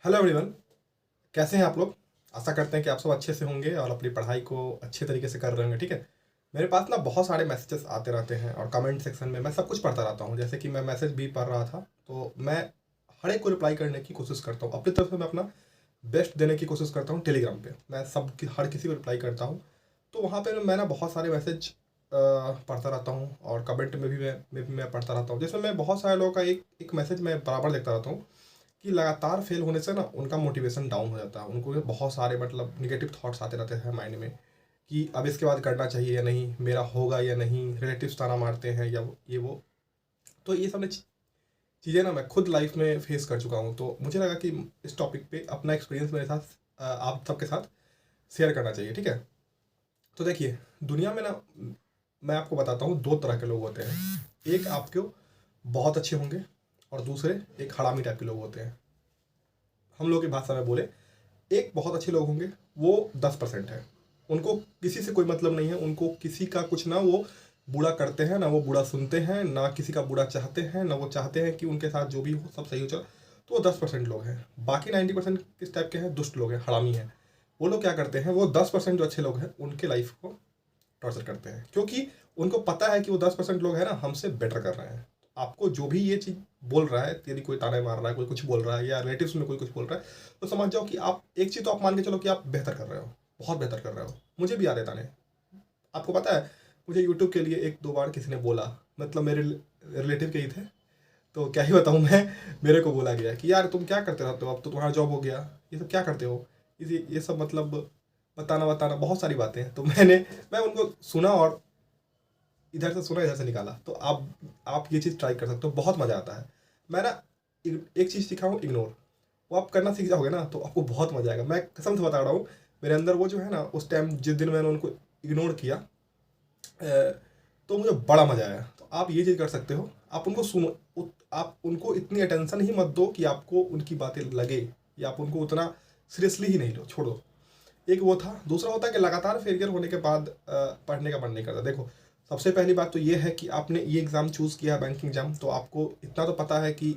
Hello everyone. कैसे हैं आप लोग? आशा करते हैं कि आप सब अच्छे से होंगे और अपनी पढ़ाई को अच्छे तरीके से कर रहे होंगे। ठीक है। मेरे पास ना बहुत सारे मैसेजेस आते रहते हैं और कमेंट सेक्शन में मैं सब कुछ पढ़ता रहता हूँ। जैसे कि मैं मैसेज भी पढ़ रहा था तो मैं हर एक को रिप्लाई करने की कोशिश करता हूँ। अपनी तरफ से मैं अपना बेस्ट देने की कोशिश करता हूँ। टेलीग्राम पे मैं हर किसी को रिप्लाई करता हूँ। तो वहाँ पे मैं ना बहुत सारे मैसेज पढ़ता रहता हूँ और कमेंट में भी मैं पढ़ता रहता हूँ, जिसमें मैं बहुत सारे लोगों का एक एक मैसेज मैं बराबर देखता रहता हूँ कि लगातार फेल होने से ना उनका मोटिवेशन डाउन हो जाता है। उनको बहुत सारे मतलब निगेटिव थॉट्स आते रहते हैं माइंड में कि अब इसके बाद करना चाहिए या नहीं, मेरा होगा या नहीं, रिलेटिव्स ताना मारते हैं या ये वो। तो ये सब चीज़ें ना मैं खुद लाइफ में फेस कर चुका हूँ, तो मुझे लगा कि इस टॉपिक पे अपना एक्सपीरियंस मेरे साथ आप सबके साथ शेयर करना चाहिए। ठीक है। तो देखिए, दुनिया में ना मैं आपको बताता हूँ दो तरह के लोग होते हैं। एक आपके बहुत अच्छे होंगे और दूसरे एक हरामी टाइप के लोग होते हैं। हम लोग की भाषा में बोले, एक बहुत अच्छे लोग होंगे, वो 10% है। उनको किसी से कोई मतलब नहीं है, उनको किसी का कुछ ना वो बुरा करते हैं, ना वो बुरा सुनते हैं, ना किसी का बुरा चाहते हैं, ना वो चाहते हैं कि उनके साथ जो भी हो सब सही हो चलो। तो वो 10% लोग हैं। बाकी 90% किस टाइप के हैं? दुष्ट लोग हैं, हरामी हैं। वो लोग क्या करते हैं, वो 10% जो अच्छे लोग हैं उनके लाइफ को टॉर्चर करते हैं, क्योंकि उनको पता है कि वो 10% लोग हैं ना हमसे बेटर कर रहे हैं। आपको जो भी ये चीज़ बोल रहा है, यदि कोई ताने मार रहा है, कोई कुछ बोल रहा है या रिलेटिव्स में कोई कुछ बोल रहा है, तो समझ जाओ कि आप एक चीज़ तो आप मान के चलो कि आप बेहतर कर रहे हो, बहुत बेहतर कर रहे हो। मुझे भी याद है ताने। आपको पता है, मुझे यूट्यूब के लिए एक दो बार किसी ने बोला, मतलब मेरे रिलेटिव के ही थे। तो क्या ही बताऊँ मैं, मेरे को बोला गया कि यार तुम क्या करते रहते हो, अब तो तुम्हारा जॉब हो गया, ये सब क्या करते हो, ये सब मतलब बताना बताना बहुत सारी बातें हैं। तो मैं उनको सुना और इधर से सुना इधर से निकाला। तो आप ये चीज़ ट्राई कर सकते हो, बहुत मज़ा आता है। मैं ना एक चीज़ सीखा हूँ, इग्नोर। वो आप करना सीख जाओगे ना तो आपको बहुत मज़ा आएगा। मैं कसम से बता रहा हूँ, मेरे अंदर वो जो है ना, उस टाइम जिस दिन मैंने उनको इग्नोर किया, तो मुझे बड़ा मज़ा आया। तो आप ये चीज़ कर सकते हो, आप उनको सुनो। आप उनको इतनी अटेंशन ही मत दो कि आपको उनकी बातें लगे, या आप उनको उतना सीरियसली ही नहीं लो, छोड़ो। एक वो था। दूसरा होता है कि लगातार फेलियर होने के बाद पढ़ने का मन नहीं करता। देखो, सबसे पहली बात तो ये है कि आपने ये एग्ज़ाम चूज़ किया है, बैंकिंग एग्जाम, तो आपको इतना तो पता है कि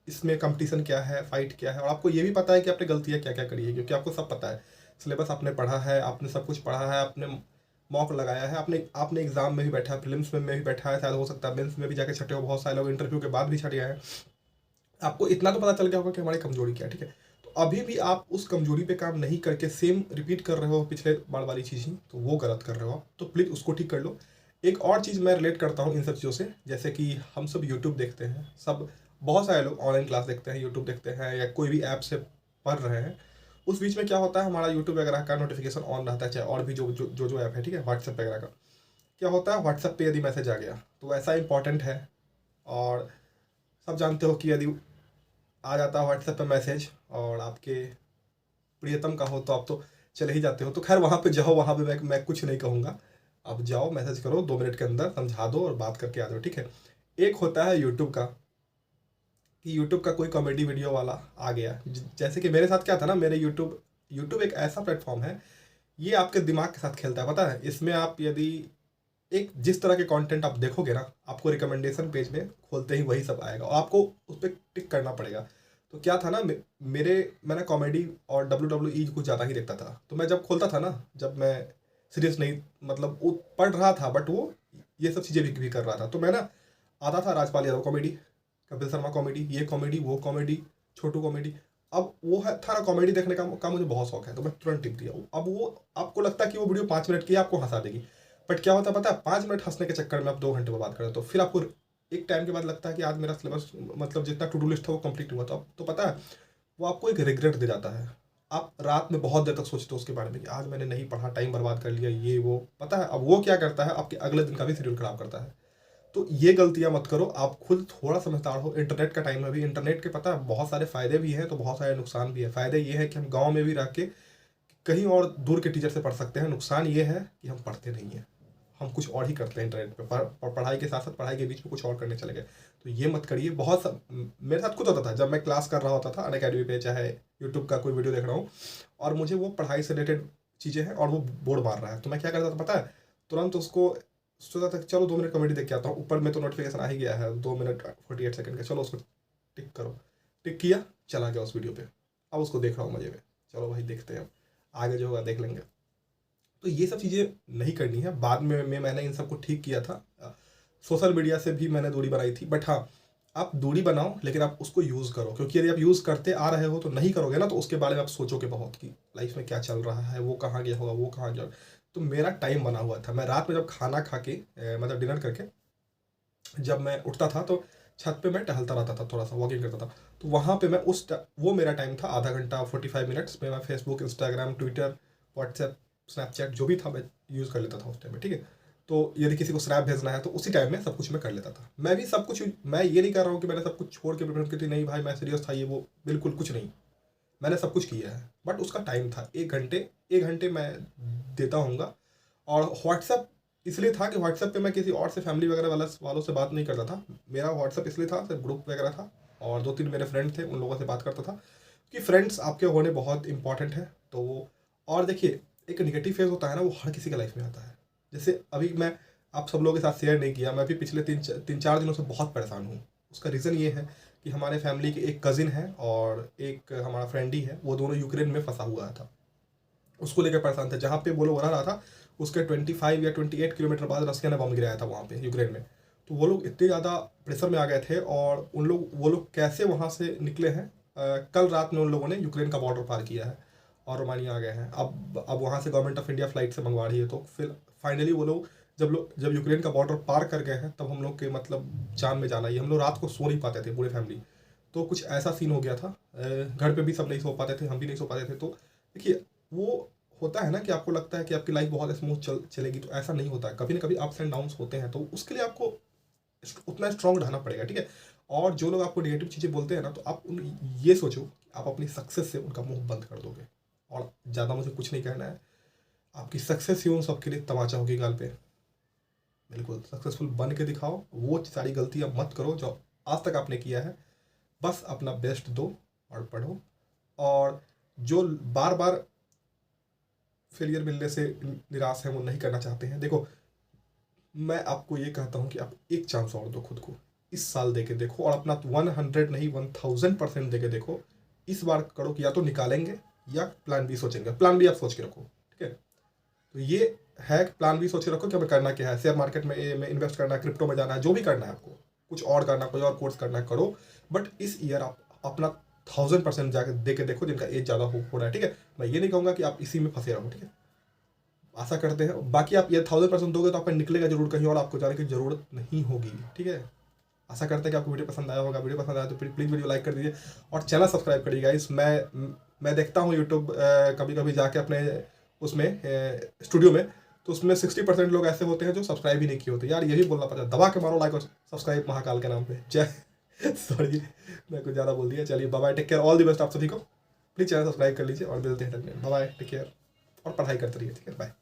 इसमें कंपटीशन क्या है, फाइट क्या है, और आपको ये भी पता है कि आपने गलतियाँ क्या क्या करी है, क्योंकि आपको सब पता है। सिलेबस आपने पढ़ा है, आपने सब कुछ पढ़ा है, आपने मॉक लगाया है, आपने आपने एग्जाम में भी बैठा है, प्रीलिम्स में भी बैठा है, शायद हो सकता है मेंस में भी जाके छटे हो। बहुत सारे लोग इंटरव्यू के बाद भी छट गए हैं। आपको इतना तो पता चल गया होगा कि हमारी कमजोरी क्या है। ठीक है। तो अभी भी आप उस कमजोरी पे काम नहीं करके सेम रिपीट कर रहे हो पिछले बार वाली चीज़ ही, तो वो गलत कर रहे हो आप। तो प्लीज़ उसको ठीक कर लो। एक और चीज़ मैं रिलेट करता हूँ इन सब चीज़ों से, जैसे कि हम सब यूट्यूब देखते हैं, सब बहुत सारे लोग ऑनलाइन क्लास देखते हैं, यूट्यूब देखते हैं, या कोई भी ऐप से पढ़ रहे हैं। उस बीच में क्या होता है, हमारा यूट्यूब वगैरह का नोटिफिकेशन ऑन रहता है, चाहे और भी जो ऐप है। ठीक है। व्हाट्सएप वगैरह का क्या होता है, व्हाट्सएप पे यदि मैसेज आ गया तो ऐसा इंपॉर्टेंट है, और सब जानते हो कि यदि आ जाता है व्हाट्सएप पे मैसेज और आपके प्रियतम का हो तो आप तो चले ही जाते हो। तो खैर वहाँ पे जाओ, वहाँ पे मैं कुछ नहीं कहूँगा। आप जाओ, मैसेज करो, 2 मिनट के अंदर समझा दो और बात करके आ जाओ। ठीक है। एक होता है यूट्यूब का, कि यूट्यूब का कोई कॉमेडी वीडियो वाला आ गया। जैसे कि मेरे साथ क्या था ना, मेरे यूट्यूब यूट्यूब एक ऐसा प्लेटफॉर्म है, ये आपके दिमाग के साथ खेलता है। पता है, इसमें आप यदि एक जिस तरह के कंटेंट आप देखोगे ना, आपको रिकमेंडेशन पेज में खोलते ही वही सब आएगा, और आपको उस पर टिक करना पड़ेगा। तो क्या था ना, मैंने कॉमेडी और WWE कुछ ज़्यादा ही देखता था। तो मैं जब खोलता था ना, जब मैं सीरियस नहीं, मतलब वो पढ़ रहा था बट वो ये सब चीज़ें भी कर रहा था, तो मैं ना आता था राजपाल यादव कॉमेडी, कपिल शर्मा कॉमेडी, ये कॉमेडी वो कॉमेडी, छोटू कॉमेडी। अब वो है था ना, कॉमेडी देखने का मुझे बहुत शौक है, तो मैं तुरंत टिप दिया। अब वो आपको लगता है कि वो वीडियो 5 मिनट की है, आपको हंसा देगी, बट क्या होता है पता है, 5 मिनट हंसने के चक्कर में आप 2 घंटे बर्बाद कर, तो फिर आपको एक टाइम के बाद लगता है कि आज मेरा सिलेबस, मतलब जितना टू डू लिस्ट था वो कंप्लीट हुआ। तो अब तो पता है, वो आपको एक रिग्रेट दे जाता है। आप रात में बहुत देर तक सोचते हो उसके बारे में कि आज मैंने नहीं पढ़ा, टाइम बर्बाद कर लिया, ये वो। पता है अब वो क्या करता है, आपके अगले दिन का भी शेड्यूल खराब करता है। तो ये गलतियां मत करो। आप खुद थोड़ा समझदार हो। इंटरनेट का टाइम है अभी, इंटरनेट के पता है बहुत सारे फायदे भी हैं तो बहुत सारे नुकसान भी है। फायदे ये है कि हम गांव में भी रह के कहीं और दूर के टीचर से पढ़ सकते हैं। नुकसान ये है कि हम पढ़ते नहीं हैं, हम कुछ और ही करते हैं इंटरनेट पे, पढ़ाई के साथ साथ पढ़ाई के बीच में कुछ और करने चले गए। तो ये मत करिए। मेरे साथ खुद होता था, जब मैं क्लास कर रहा होता था अनअकैडमी पे, चाहे यूट्यूब का कोई वीडियो देख रहा हूँ, और मुझे वो पढ़ाई से रिलेटेड चीज़ें हैं और वो बोर्ड मार रहा है, तो मैं क्या करता था पता है, तुरंत उसको सोचा था कि चलो 2 मिनट कॉमेडी देख के आता हूँ। ऊपर में तो नोटिफिकेशन आ ही गया है, 2 मिनट 48 सेकंड का, चलो उसको टिक करो। टिक किया, चला गया उस वीडियो पे। अब उसको देख रहा हूँ मज़े में। चलो भाई देखते हैं, आगे जो होगा देख लेंगे। तो ये सब चीज़ें नहीं करनी है। बाद में मैंने इन सबको ठीक किया था। सोशल मीडिया से भी मैंने दूरी बनाई थी, बट हाँ, आप दूरी बनाओ लेकिन आप उसको यूज़ करो, क्योंकि यदि आप यूज़ करते आ रहे हो तो नहीं करोगे ना, तो उसके बारे में आप सोचोगे बहुत कि लाइफ में क्या चल रहा है, वो कहाँ गया होगा, वो कहाँ गया। तो मेरा टाइम बना हुआ था, मैं रात में जब खाना खा के मतलब डिनर करके जब मैं उठता था तो छत पे मैं टहलता रहता था, थोड़ा सा वॉकिंग करता था। तो वहाँ पे मैं वो मेरा टाइम था, आधा घंटा 45 मिनट्स में मैं Facebook, Instagram, Twitter, WhatsApp, Snapchat जो भी था मैं यूज़ कर लेता था उस टाइम में, ठीक है। तो यदि किसी को स्नैप भेजना है तो उसी टाइम में सब कुछ मैं कर लेता था। मैं भी सब कुछ, मैं ये नहीं कर रहा हूँ कि मैंने सब कुछ छोड़ के प्रिपरेशन की थी, नहीं भाई मैं सीरियस था, ये वो बिल्कुल कुछ नहीं। मैंने सब कुछ किया है, बट उसका टाइम था 1 घंटे, 1 घंटे मैं देता हूँगा। और व्हाट्सएप इसलिए था कि व्हाट्सएप पे मैं किसी और से, फैमिली वगैरह वालों से बात नहीं करता था। मेरा व्हाट्सएप इसलिए था, सिर्फ ग्रुप वगैरह था और 2-3 मेरे फ्रेंड थे, उन लोगों से बात करता था कि फ्रेंड्स आपके होने बहुत इंपॉर्टेंट है। तो और देखिए, एक नेगेटिव फेज होता है ना, वो हर किसी के लाइफ में आता है। जैसे अभी मैं आप सब लोगों के साथ शेयर नहीं किया, मैं भी पिछले 3-4 दिनों से बहुत परेशान हूँ। उसका रीज़न ये है कि हमारे फैमिली के एक कज़िन है और एक हमारा फ्रेंड ही है, वो दोनों यूक्रेन में फंसा हुआ था। उसको लेकर परेशान थे, जहाँ पे वो लोग रह रहा था उसके 25 या 28 किलोमीटर बाद रशिया ने बम गिराया था वहाँ पे यूक्रेन में। तो वो लोग इतने ज़्यादा प्रेशर में आ गए थे और वो लोग कैसे वहाँ से निकले हैं। कल रात में उन लोगों ने यूक्रेन का बॉर्डर पार किया है और रोमानिया आ गए हैं। अब वहाँ से गवर्नमेंट ऑफ इंडिया फ्लाइट से मंगवा रही है। तो फिर फाइनली वो लोग जब यूक्रेन का बॉर्डर पार कर गए हैं, तब हम लोग के मतलब जान में जाना ही, हम लोग रात को सो नहीं पाते थे पूरी फैमिली। तो कुछ ऐसा सीन हो गया था। घर पे भी सब नहीं सो पाते थे, हम भी नहीं सो पाते थे। तो देखिए, वो होता है ना कि आपको लगता है कि आपकी लाइफ बहुत स्मूथ चलेगी, तो ऐसा नहीं होता है। कभी ना कभी अप्स एंड डाउन्स होते हैं, तो उसके लिए आपको उतना स्ट्रांग रहना पड़ेगा, ठीक है। और जो लोग आपको नेगेटिव चीज़ें बोलते हैं ना, तो आप ये सोचो कि आप अपनी सक्सेस से उनका मुंह बंद कर दोगे। और ज़्यादा मुझे कुछ नहीं कहना है, आपकी सक्सेस ही उन सबके लिए तमाचा होगी गाल पे। बिल्कुल सक्सेसफुल बन के दिखाओ, वो सारी गलतियाँ मत करो जो आज तक आपने किया है। बस अपना बेस्ट दो और पढ़ो। और जो बार बार फेलियर मिलने से निराश है, वो नहीं करना चाहते हैं, देखो मैं आपको ये कहता हूँ कि आप एक चांस और दो खुद को, इस साल दे के देखो और अपना 100 नहीं 1000% दे के देखो। इस बार करो कि या तो निकालेंगे या प्लान बी सोचेंगे। प्लान बी आप सोच के रखो, ठीक है। तो ये है कि प्लान बी सोच के रखो कि हमें करना क्या है, शेयर मार्केट में इन्वेस्ट करना है, क्रिप्टो में जाना है, जो भी करना है आपको, कुछ और करना है, कोई और कोर्स करना है, करो। बट इस ईयर आप अपना 1000% जाके दे के देखो, जिनका एज ज़्यादा हो रहा है, ठीक है। मैं ये नहीं कहूँगा कि आप इसी में फंसे रहो, ठीक है। आशा करते हैं, बाकी आप ये 1000% दोगे तो आपका निकलेगा जरूर कहीं और, आपको जाने की जरूरत नहीं होगी, ठीक है। आशा करते हैं कि आपको वीडियो पसंद आया होगा। वीडियो पसंद आया तो प्लीज़ वीडियो लाइक कर दीजिए और चैनल सब्सक्राइब करिएगा। मैं देखता हूँ यूट्यूब कभी कभी जाके अपने उसमें स्टूडियो में, तो उसमें 60% लोग ऐसे होते हैं जो सब्सक्राइब ही नहीं किए होते। यार यही बोलना पड़ता है, दबा के मारो लाइक और सब्सक्राइब महाकाल के नाम पे। जय सॉरी मैं कुछ ज़्यादा बोल दिया। चलिए bye bye, take care, all the best आप सभी को। प्लीज़ चैनल सब्सक्राइब कर लीजिए और मिलते हैं। बाय बाय, टेक केयर और पढ़ाई करते रहिए, ठीक है, बाय।